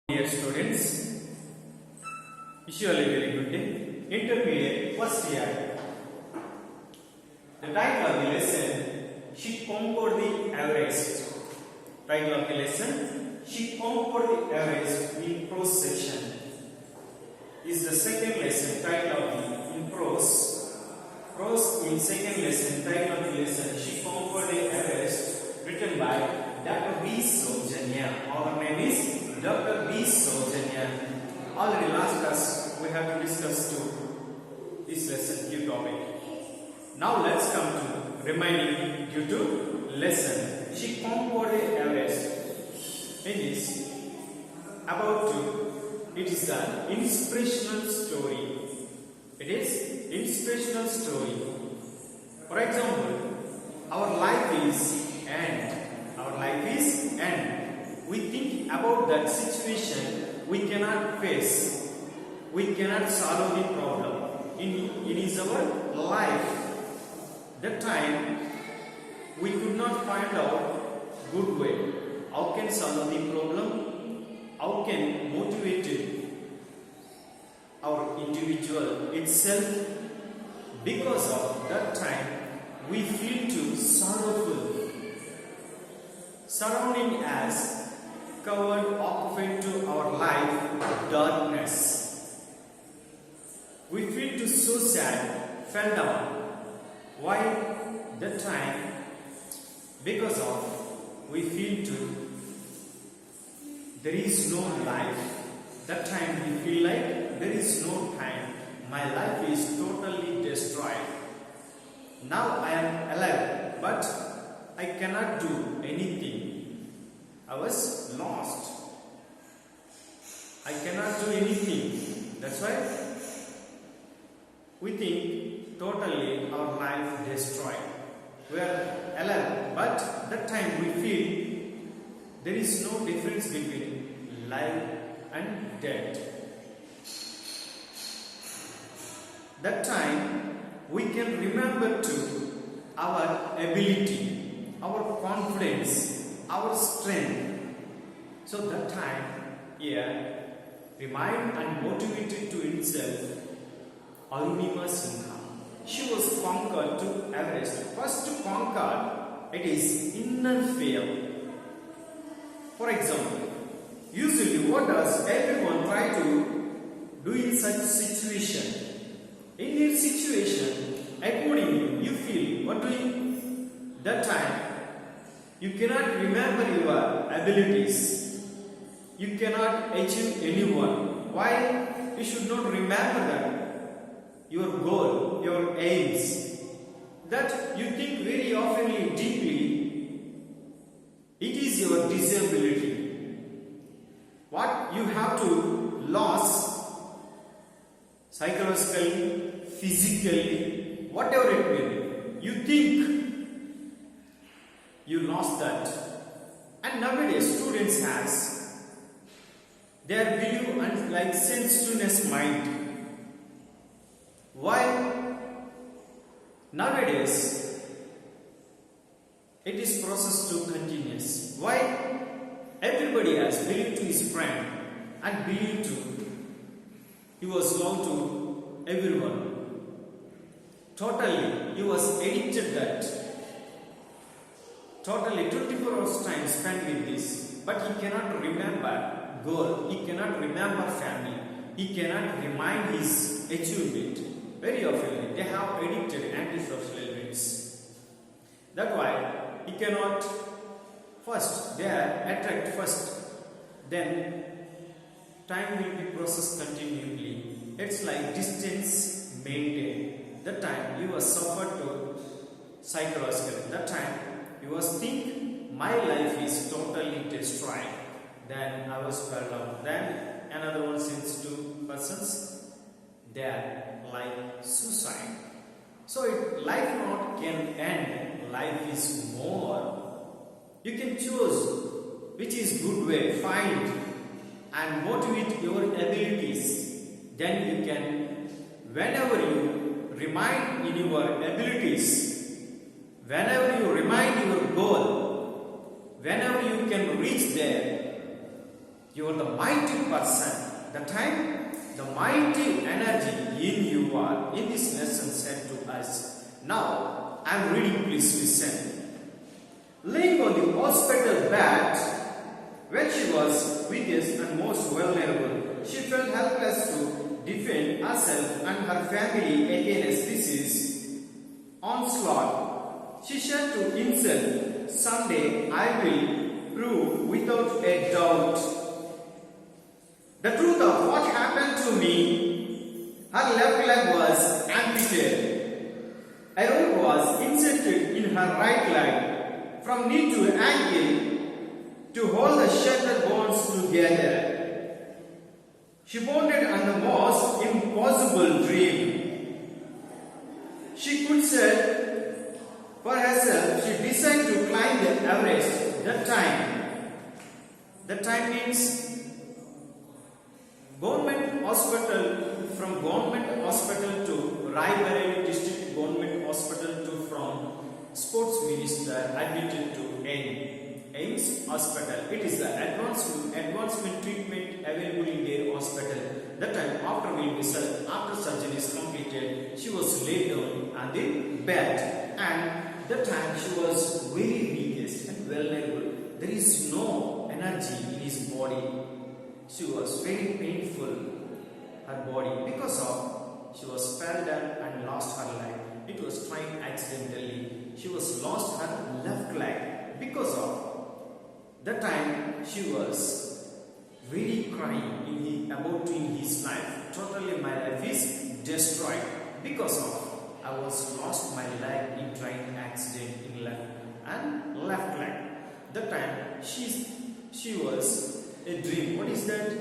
Dear students, usually very good day. Intermediate first year. The title of the lesson: She conquered the Everest. Title of the lesson: She conquered the Everest in prose section. Is the second lesson. Title of the in prose. Prose in second lesson. Title of the lesson: She conquered the Everest. Written by Dr. B. Soujanya. Our name is Dr. B. Soujanya. Already last class we have to discuss this lesson due topic. Now let's come to remaining due to lesson. She conquered the Everest. In this, about to, it is an inspirational story. It is inspirational story. For example, our life is end. Our life is end. We think about that situation we cannot face. We cannot solve the problem. It is our life. That time we could not find out good way. How can solve the problem? How can motivate our individual itself? Because of that time we feel too sorrowful. Surrounding us covered, occupied to our life darkness. We feel too so sad, fell down. Why that time? Because of we feel too there is no life. That time we feel like there is no time. My life is totally destroyed. Now I am alive, but I cannot do anything. I was lost. I cannot do anything. That's why we think totally our life destroyed. We are alive, but that time we feel there is no difference between life and death. That time we can remember to our ability, our confidence, our strength. So that time, remind and motivated to himself, Arunima Singha. She was conquered to Everest. First to conquer, it is inner fear. For example, usually what does everyone try to do in such situation? In your situation, accordingly, you feel what doing that time. You cannot remember your abilities. You cannot achieve anyone. Why? You should not remember that. Your goal, your aims. That you think very often deeply. It is your disability. What you have to lose psychologically, physically, whatever it may be. You think you lost that. And nowadays students has their belief and like sensitiveness mind. Why? Nowadays it is process to continuous. Why? Everybody has believed to his friend and believed to he was loved to everyone. Totally he was addicted that. Totally 24 hours time spent with this, but he cannot remember goal, he cannot remember family, he cannot remind his achievement. Very often they have addicted antisocial elements. That's why he cannot first, they are attract first, then time will be processed continually. It's like distance maintained. That time you was suffered to psychologically. That time you was think my life is totally destroyed. Then I was fell down. Then another one since two persons they are like suicide. So life not can end. Life is more. You can choose which is good way. Find and motivate your abilities. Then you can, whenever you remind in your abilities, whenever you remind your goal, whenever you can reach there, You are the mighty person. The time the mighty energy in you are in this lesson said to us. Now I am reading, please listen. Laying on the hospital bed, when she was weakest and most vulnerable, she felt helpless to defend herself and her family against this onslaught. She said to himself, "Someday I will prove without a doubt the truth of what happened to me." Her left leg was amputated. A rope was inserted in her right leg from knee to ankle to hold the shattered bones together. She wanted on the most impossible dream. She could say for herself, she decided to climb the Everest. That time means government hospital, from government hospital to Raebareli district government hospital to from sports minister admitted to AIMS hospital. It is the advancement treatment available in their hospital. That time after surgery is completed, she was laid down on the bed, and that time she was very weakest and vulnerable. There is no energy in his body. She was very painful, her body, because of she was fell down and lost her leg. It was tried accidentally. She was lost her left leg because of that time she was very crying about in his life. Totally my life is destroyed because of I was lost my leg in train accident in left leg. That time she was a dream. What is that?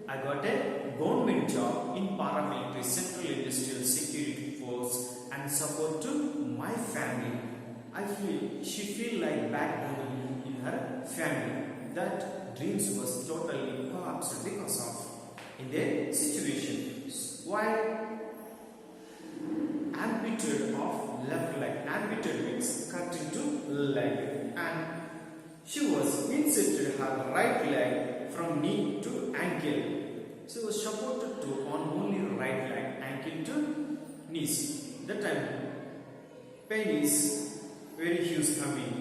I got a government job in paramilitary Central Industrial Security Force and support to my family. She feel like backbone in her family. That dreams was totally collapsed because of in their situation. While amputated of left leg, amputated means cut into leg, and she was inserted her right leg from knee to ankle. She was supported to on only right leg, ankle to knees. That time pain is very huge coming.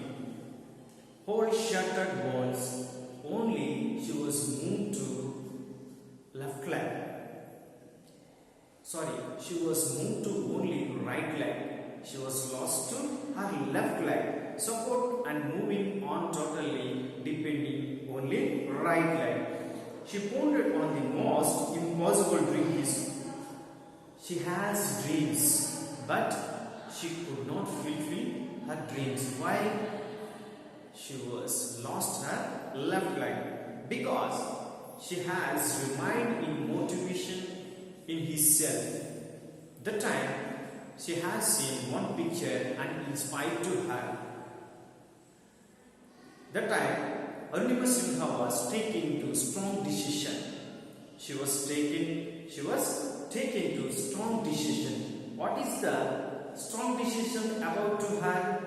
Whole shattered bones. Only she was moved to left leg. She was moved to only right leg. She was lost to her left leg. Support and moving on totally depending only right leg. She pondered on the most impossible dream. She has dreams, but she could not fulfill her dreams. Why? She was lost her left leg because she has remained in motivation in herself. The time she has seen one picture and inspired to her. The time Arunima Sinha was taking to strong decision. She was taken to strong decision. What is the strong decision about to her?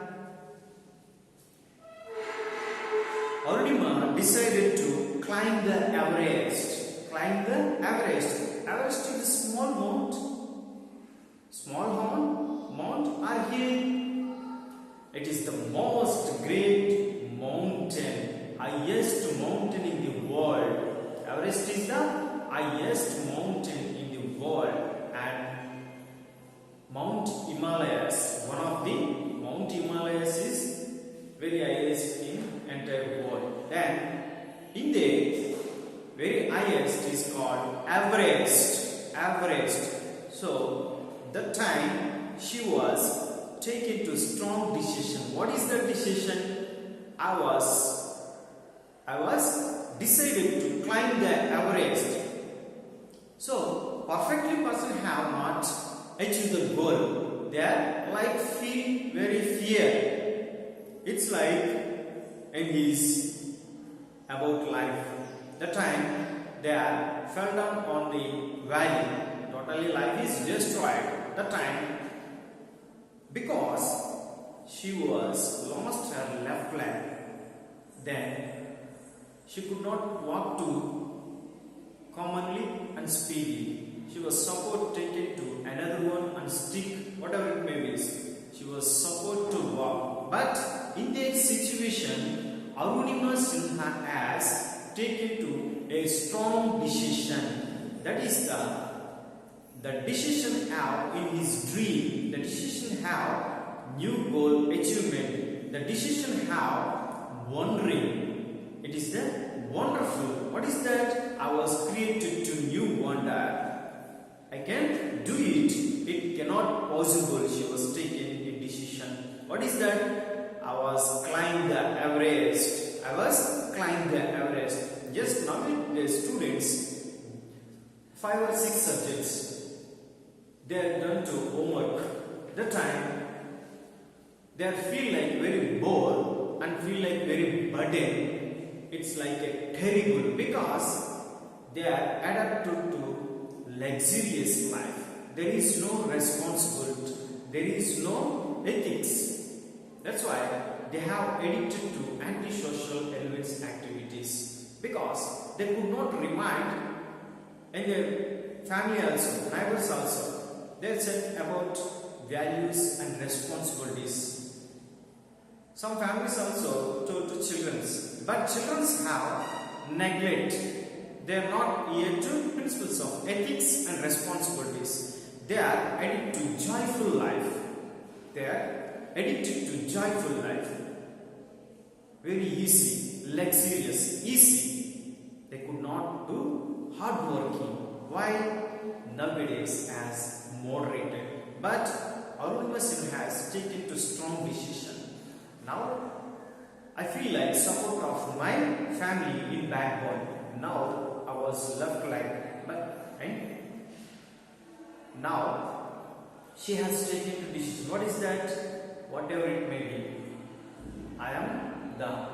Arunima decided to climb the Everest. Climb the Everest. Everest is a small mount. Small mount or hill. It is the most great mountain, highest mountain in the world. Everest is the highest mountain in the world, and Mount Himalayas, one of the Mount Himalayas is very highest in entire world. Then in the very highest is called Everest. So that time she was taken to strong decision. What is the decision? I was decided to climb the Everest. So perfectly person have not achieved the goal. They are like feel very fear. It's like in his about life. The time they are fell down on the valley. Totally life is destroyed. The time because she was lost her left leg. Then she could not walk to and speedy. She was supposed to take it to another one and stick, whatever it may be. She was supposed to walk. But in that situation, Arunima Sinha has taken to a strong decision. That is the decision have in his dream. The decision have new goal achievement. The decision have wondering. It is the wonderful. What is that? I was created to new wonder. I can do it. It cannot possible. She was taking a decision. What is that? I was climb the Everest. I was climb the Everest. Just now the students, 5 or 6 subjects, they are done to homework. The time they feel like very bored and feel like very burden. It's like a terrible because they are adapted to luxurious life. There is no responsibility. There is no ethics. That's why they have addicted to antisocial elements activities because they could not remind and their family also, neighbors also. They said about values and responsibilities. Some families also told to children, but children have neglect. They are not yet to principles of ethics and responsibilities. They are addicted to joyful life. They are addicted to joyful life. Very easy, luxurious, easy. They could not do hard working. Why? Nowadays as moderated. But Arunima Sinha has taken to strong decision. Now I feel like support of my family in backbone. Now I was left like, but and now she has taken to decision. What is that? Whatever it may be, I am the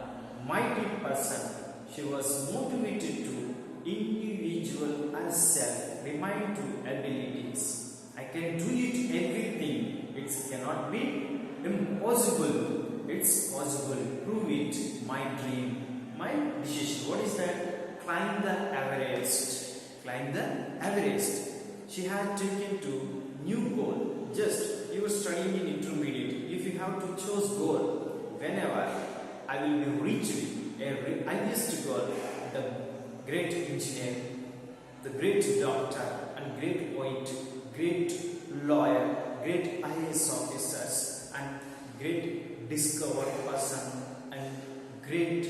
mighty person. She was motivated to individual and self, remind to abilities. I can do it everything. It cannot be impossible. It's possible. Prove it. My dream, my decision. What is that? Climb the Everest. Climb the Everest. She had taken to new goal. Just you were studying in intermediate. If you have to choose goal, whenever I will be reaching a highest goal, the great engineer, the great doctor, and great poet, great lawyer, great IAS officers, and great discovered person, and great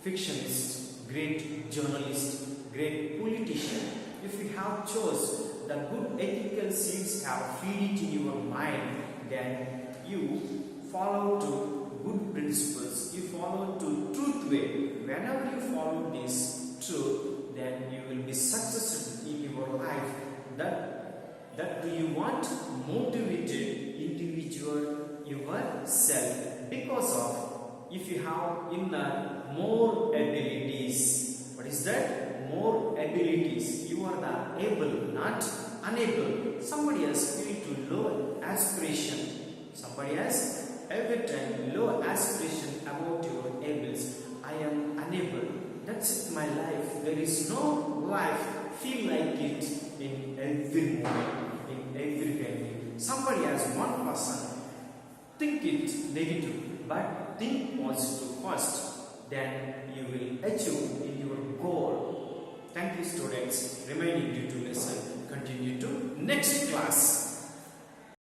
fictionist, great journalist, great politician. If you have chose the good ethical seeds have feed it in your mind, then you follow to good principles. You follow to truth way. Whenever you follow this truth, then you will be successful in your life. That do you want motivated individual yourself because of if you have inner more abilities. What is that? More abilities. You are the able, not unable. Somebody has feel to low aspiration. Somebody has every time low aspiration about your ables. I am unable. That's my life. There is no life feel like it in every moment, in every day. Somebody has one person. Think it negative, but think positive first. Then you will achieve in your goal. Thank you, students. Remaining due to lesson. Continue to next class.